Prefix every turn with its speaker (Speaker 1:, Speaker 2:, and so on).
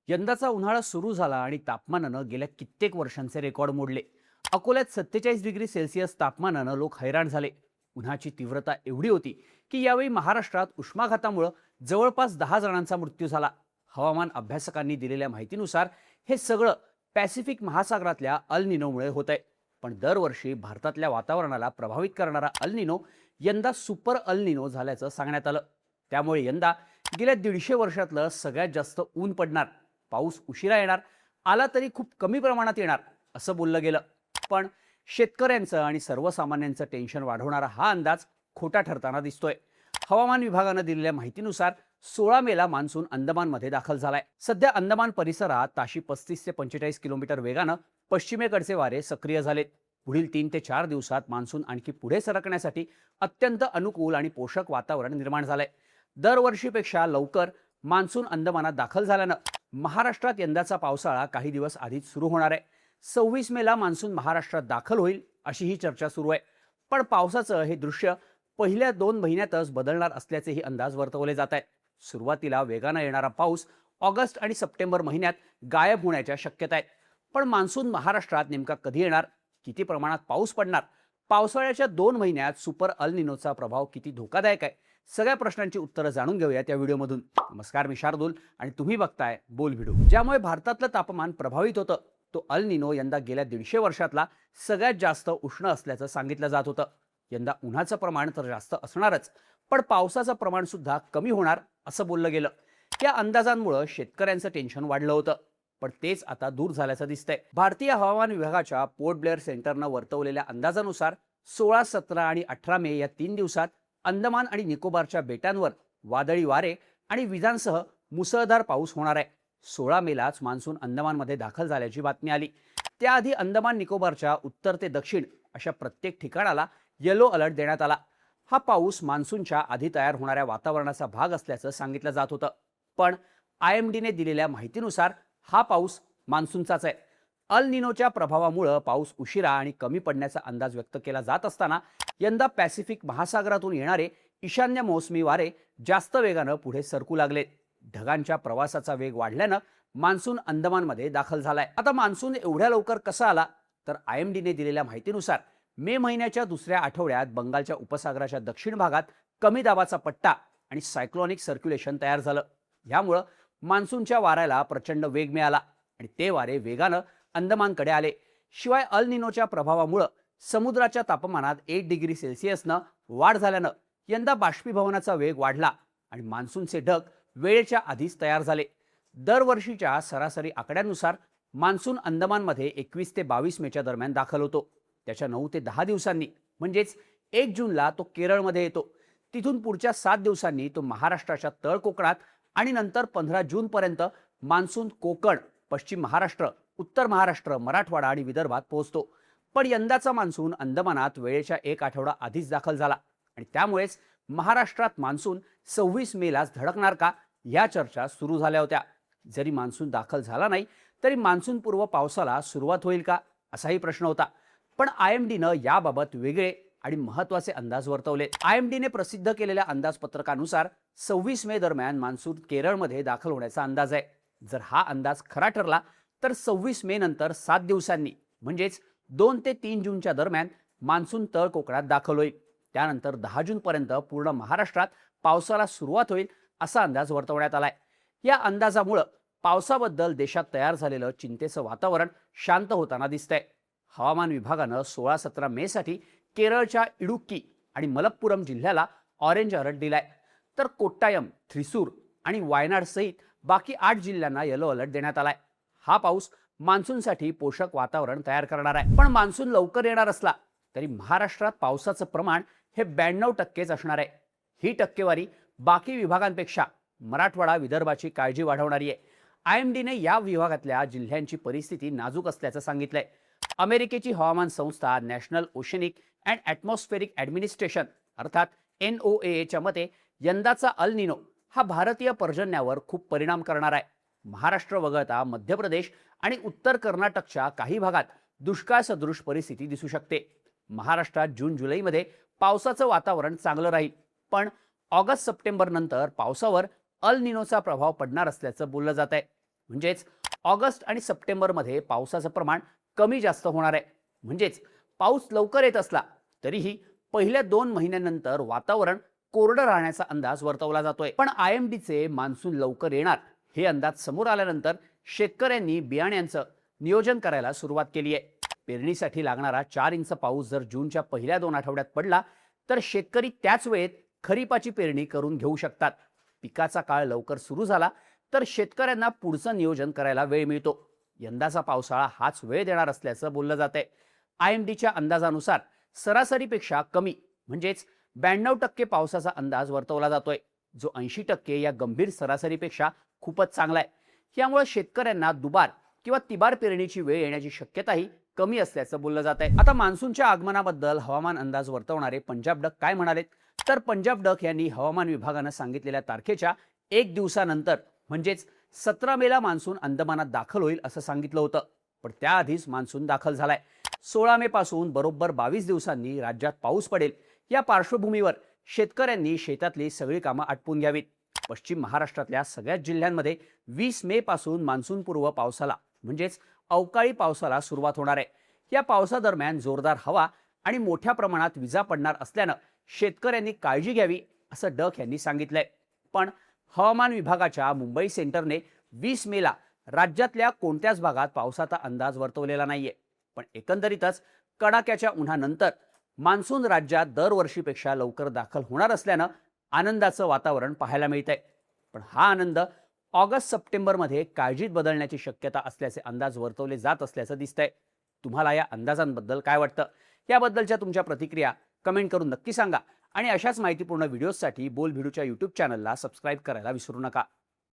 Speaker 1: यंदाचा उन्हाळा सुरू झाला आणि तापमानानं गेल्या कित्येक वर्षांचे रेकॉर्ड मोडले. अकोल्यात 47 डिग्री सेल्सिअस तापमानानं लोक हैराण झाले. उन्हाची तीव्रता एवढी होती की यावेळी महाराष्ट्रात उष्माघातामुळे जवळपास 10 जणांचा मृत्यू झाला. हवामान अभ्यासकांनी दिलेल्या माहितीनुसार हे सगळं पॅसिफिक महासागरातल्या अल निनोमुळे होत आहे. पण दरवर्षी भारतातल्या वातावरणाला प्रभावित करणारा अल निनो यंदा सुपर अल निनो झाल्याचं सांगण्यात आलं. त्यामुळे यंदा गेल्या 150 वर्षातलं सगळ्यात जास्त ऊन पडणार, पाऊस उशिरा येणार, आला तरी खूप कमी प्रमाणात येणार असं बोललं गेलं. पण शेतकऱ्यांचं आणि सर्वसामान्यांचं टेन्शन वाढवणारा हा अंदाज खोटा ठरताना दिसतोय. हवामान विभागानं दिलेल्या माहितीनुसार 16 मेला मान्सून अंदमानमध्ये दाखल झालाय. सध्या अंदमान परिसरात ताशी 35 ते 45 किलोमीटर वेगानं पश्चिमेकडचे वारे सक्रिय झालेत. पुढील 3 ते 4 दिवसात मान्सून आणखी पुढे सरकण्यासाठी अत्यंत अनुकूल आणि पोषक वातावरण निर्माण झालंय. दरवर्षीपेक्षा लवकर मान्सून अंदमानात दाखल झाल्यानं महाराष्ट्रात यंदाचा पावसाळा काही दिवस आधीच सुरू होणार आहे. 26 मेला मान्सून महाराष्ट्रात दाखल होईल अशी ही चर्चा सुरू आहे. पण पावसाचं हे दृश्य पहिल्या 2 महिन्यातच बदलणार असल्याचेही अंदाज वर्तवले जात आहेत. सुरुवातीला वेगानं येणारा पाऊस ऑगस्ट आणि सप्टेंबर महिन्यात गायब होण्याच्या शक्यता आहेत. पण मान्सून महाराष्ट्रात नेमका कधी येणार, किती प्रमाणात पाऊस पडणार, पावसाळ्याच्या 2 महिन्यात सुपर अल निनोचा प्रभाव किती धोकादायक आहे, सगळ्या प्रश्नांची उत्तरं जाणून घेऊयात या व्हिडिओमधून. नमस्कार, मी शार्दूल आणि तुम्ही बघताय बोल व्हिडिओ. ज्यामुळे भारतातलं तापमान प्रभावित होतं तो अल निनो यंदा गेल्या 150 वर्षातला सगळ्यात जास्त उष्ण असल्याचं सांगितलं जात होतं. यंदा उन्हाचं प्रमाण तर जास्त असणारच, पण पावसाचं प्रमाण सुद्धा कमी होणार असं बोललं गेलं. या अंदाजांमुळे शेतकऱ्यांचं टेन्शन वाढलं होतं, पण तेच आता दूर झाल्याचं दिसतंय. भारतीय हवामान विभागाच्या पोर्ट ब्लेअर सेंटरनं वर्तवलेल्या अंदाजानुसार 16, 17 आणि 18 मे या 3 दिवसात अंदमान आणि निकोबारच्या बेटांवर वादळी वारे आणि विजांसह मुसळधार पाऊस होणार आहे. 16 मेलाच मान्सून अंदमानमध्ये दाखल झाल्याची बातमी आली. त्याआधी अंदमान निकोबारच्या उत्तर ते दक्षिण अशा प्रत्येक ठिकाणाला येलो अलर्ट देण्यात आला. हा पाऊस मान्सूनच्या आधी तयार होणाऱ्या वातावरणाचा भाग असल्याचं सांगितलं जात होतं. पण IMDने दिलेल्या माहितीनुसार हा पाऊस मान्सूनचाच आहे. अल निनोच्या प्रभावामुळे पाऊस उशिरा आणि कमी पडण्याचा अंदाज व्यक्त केला जात असताना यंदा पॅसिफिक महासागरातून येणारे ईशान्य मोसमी वारे जास्त वेगानं पुढे सरकू लागले. ढगांच्या प्रवासाचा वेग वाढल्यानं मान्सून अंदमानमध्ये दाखल झालाय. आता मान्सून एवढ्या लवकर कसा आला, तर IMDने दिलेल्या माहितीनुसार मे महिन्याच्या दुसऱ्या आठवड्यात बंगालच्या उपसागराच्या दक्षिण भागात कमी दाबाचा पट्टा आणि सायक्लॉनिक सर्क्युलेशन तयार झालं. यामुळं मान्सूनच्या वाऱ्याला प्रचंड वेग मिळाला आणि ते वारे वेगानं अंदमानकडे आले. शिवाय अल निनोच्या प्रभावामुळे समुद्राच्या तापमानात 1 डिग्री सेल्सिअसनं वाढ झाल्यानं यंदा बाष्पीभवनाचा वेग वाढला आणि मान्सूनचे ढग वेळेच्या आधीच तयार झाले. दरवर्षीच्या सरासरी आकड्यानुसार मान्सून अंदमानमध्ये 21 ते 22 मेच्या दरम्यान दाखल होतो. त्याच्या 9 ते 10 दिवसांनी म्हणजेच 1 जूनला तो केरळमध्ये येतो. तिथून पुढच्या 7 दिवसांनी तो महाराष्ट्राच्या तळ कोकणात आणि नंतर 15 जूनपर्यंत मान्सून कोकण, पश्चिम महाराष्ट्र, उत्तर महाराष्ट्र, मराठवाडा आणि विदर्भात पोहोचतो. पण यंदाचा मान्सून अंदमानात वेळेच्या 1 आठवडा आधीच दाखल झाला आणि त्यामुळेच महाराष्ट्रात मान्सून 26 मेलाच धडकणार का, या चर्चा सुरू झाल्या होत्या. जरी मान्सून दाखल झाला नाही तरी मान्सून पूर्व पावसाला सुरुवात होईल का, असाही प्रश्न होता. पण IMDनं याबाबत वेगळे आणि महत्त्वाचे अंदाज वर्तवले. IMDने प्रसिद्ध केलेल्या अंदाजपत्रकानुसार 26 मे दरम्यान मान्सून केरळमध्ये दाखल होण्याचा अंदाज आहे. जर हा अंदाज खरा ठरला तर 26 मे नंतर 7 दिवसांनी म्हणजेच 2 ते 3 जूनच्या दरम्यान मान्सून तळ कोकणात दाखल होईल. त्यानंतर 10 जूनपर्यंत पूर्ण महाराष्ट्रात पावसाला सुरुवात होईल असा अंदाज वर्तवण्यात आलाय. या अंदाजामुळं पावसाबद्दल देशात तयार झालेलं चिंतेचं वातावरण शांत होताना दिसतंय. हवामान विभागानं 16-17 मेसाठी केरळच्या इडुक्की आणि मलप्पुरम जिल्ह्याला ऑरेंज अलर्ट दिलाय, तर कोट्टायम, थ्रिसूर आणि वायनाड सहित बाकी 8 जिल्ह्यांना येलो अलर्ट देण्यात आलाय. हा पाऊस मान्सूनसाठी पोषक वातावरण तयार करणार आहे. पण मान्सून लवकर येणार असला तरी महाराष्ट्रात पावसाचं प्रमाण हे 92% असणार आहे. ही टक्केवारी बाकी विभागांपेक्षा मराठवाडा, विदर्भाची काळजी वाढवणारी आहे. IMDने या विभागातल्या जिल्ह्यांची परिस्थिती नाजूक असल्याचं सांगितलंय. अमेरिकेची हवामान संस्था national oceanic and atmospheric administration अर्थात NOAAच्या मते यंदाचा अल निनो हा भारतीय पर्जन्यावर खूप परिणाम करणार आहे. महाराष्ट्र वगळता मध्य प्रदेश आणि उत्तर कर्नाटकच्या काही भागात दुष्काळ सदृश परिस्थिती दिसू शकते. महाराष्ट्रात जून जुलैमध्ये पावसाचं वातावरण चांगलं राहील, पण ऑगस्ट सप्टेंबर नंतर पावसावर अल निनोचा प्रभाव पडणार असल्याचं बोललं जात आहे. म्हणजेच ऑगस्ट आणि सप्टेंबरमध्ये पावसाचं प्रमाण कमी जास्त होणार आहे. म्हणजेच पाऊस लवकर येत असला तरीही पहिल्या 2 महिन्यांनंतर वातावरण कोरडं राहण्याचा अंदाज वर्तवला जातोय. पण IMDचे मान्सून लवकर येणार हे अंदाज समोर आल्यानंतर शेतकऱ्यांनी बियाण्यांचं नियोजन करायला सुरुवात केली आहे. पेरणीसाठी लागणारा 4 इंच पाऊस जर जूनच्या पहिल्या 2 आठवड्यात पडला तर शेतकरी त्याच वेळेत खरीपाची पेरणी करून घेऊ शकतात. पिकाचा काळ लवकर सुरू झाला तर शेतकऱ्यांना पुढचं नियोजन करायला वेळ मिळतो. यंदाचा पावसाळा हाच वेळ देणार असल्याचं बोललं जातंय. IMDच्या अंदाजानुसार सरासरीपेक्षा कमी म्हणजेच 92% पावसाचा अंदाज वर्तवला जातोय, जो 80% या गंभीर सरासरीपेक्षा खूपच चांगला आहे. यामुळे शेतकऱ्यांना दुबार किंवा तिबार पेरणीची वेळ येण्याची शक्यताही कमी असल्याचं बोललं जात आहे. आता मान्सूनच्या आगमनाबद्दल हवामान अंदाज वर्तवणारे पंजाब डक काय म्हणालेत, तर पंजाब डक यांनी हवामान विभागानं सांगितलेल्या तारखेच्या 1 दिवसानंतर म्हणजेच 17 मेला मान्सून अंदमानात दाखल होईल असं सांगितलं होतं. पण त्याआधीच मान्सून दाखल झालाय. 16 मे पासून बरोबर 22 दिवसांनी राज्यात पाऊस पडेल. या पार्श्वभूमीवर शेतकऱ्यांनी शेतातली सगळी कामं आटपून घ्यावीत. पश्चिम महाराष्ट्रातल्या सगळ्याच जिल्ह्यांमध्ये 20 मे पासून मान्सूनपूर्व पावसाला म्हणजेच अवकाळी पावसाला सुरुवात होणार आहे. या पावसादरम्यान जोरदार हवा आणि मोठ्या प्रमाणात विजा पडणार असल्यानं शेतकऱ्यांनी काळजी घ्यावी असं डक यांनी सांगितलंय. पण हवामान विभागाच्या मुंबई सेंटरने 20 मेला राज्यातल्या कोणत्याच भागात पावसाचा अंदाज वर्तवलेला नाहीये. पण एकंदरीतच कडाक्याच्या उन्हानंतर मान्सून राज्यात दरवर्षीपेक्षा लवकर दाखल होणार असल्यानं आनंदाचं वातावरण पाहायला मिळतंय. पण हा आनंद ऑगस्ट सप्टेंबरमध्ये काळजीत बदलण्याची शक्यता असल्याचे अंदाज वर्तवले जात असल्याचं दिसतंय. तुम्हाला या अंदाजांबद्दल काय वाटतं? याबद्दलच्या तुमच्या प्रतिक्रिया कमेंट करून नक्की सांगा आणि अशाच माहितीपूर्ण व्हिडिओजसाठी बोलभिडूच्या YouTube चॅनलला सबस्क्राईब करायला विसरू नका.